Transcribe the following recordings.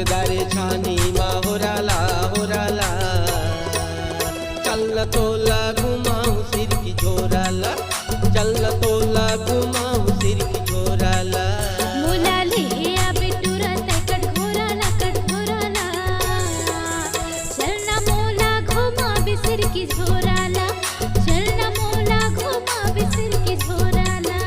दारे छानी मा होराला होराला चल तोला घुमाऊं सिर की झोराला चल तोला घुमाऊं सिर की झोराला मोला ले आबे तुरंत कटघोराला कटघोराला चलना मोला घुमा बिसर की झोराला चलना मोला घुमा बिसर की झोराला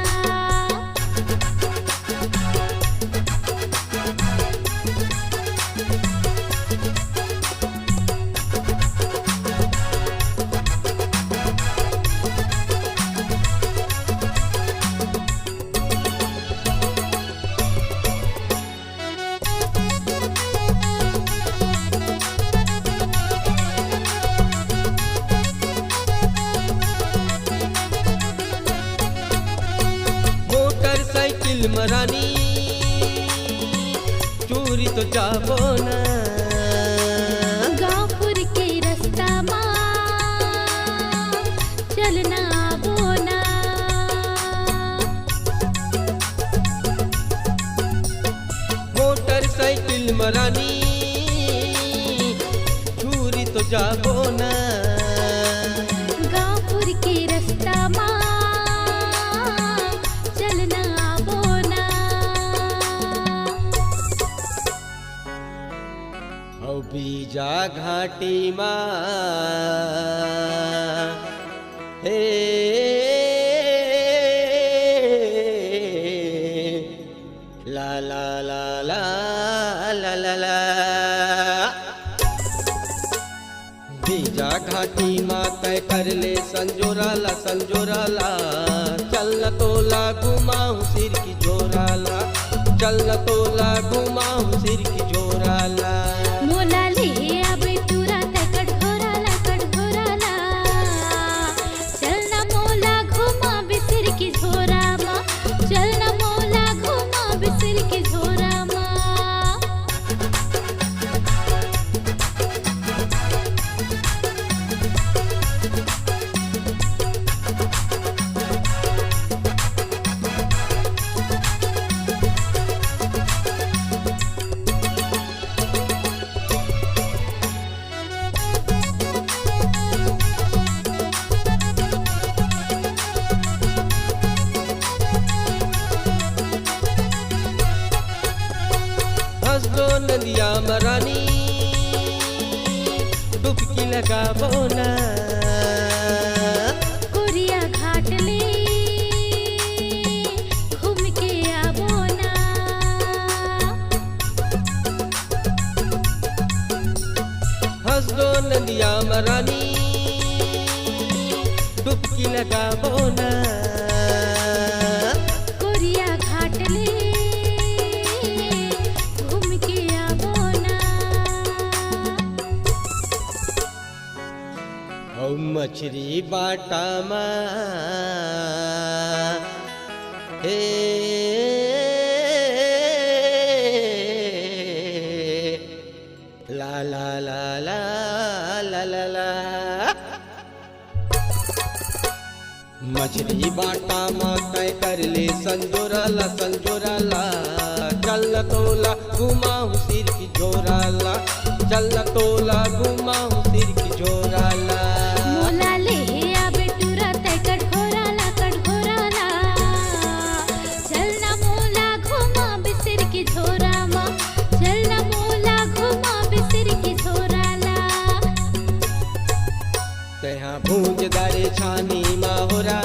मोटरसाइकिल मरानी चोरी तो जाबो ना गाँवपुर के रास्ता माँ चलना बोना मोटरसाइकिल मरानी चोरी तो जाबो ना गाँवपुर के रास्ता माँ चलना बोना औ बीजा घाटी माँ हे ला ला ला ला ला ला ला बीजा घाटी माँ तय कर ले संजोराला संजोराला चल तोला घुमाऊं सिर की झोराला चल तोला घुमाऊं सिर की झोराला मोला ले आबे तुरंत कटघोराला कटघोराला चलना मोला घुमा बिसर की झोरा माँ चलना मोला घुमा बिसर की झोरा माँ हंसो नदिया मरानी डुबकी लगा बोना कोरिया घाट ले घूम के आबोना हंसो नदिया मरानी डुबकी लगा बोना कोरिया घाट ले घूम के आबोना औ मछली बाटा माँ हे ला ला ला ला ला ला ला मछली बाटा माँ तय कर ले संजोराला संजोराला चल तोला घुमाऊं सिर की झोराला चल तोला घुमाऊं सिर की झोराला मोला ले आबे तुरंत कटघोराला कटघोराला चलना मोला घुमा बिसर की झोरा माँ चलना मोला घुमा बिसर की झोराला तहाँ भूंज दारे छानी मा होरा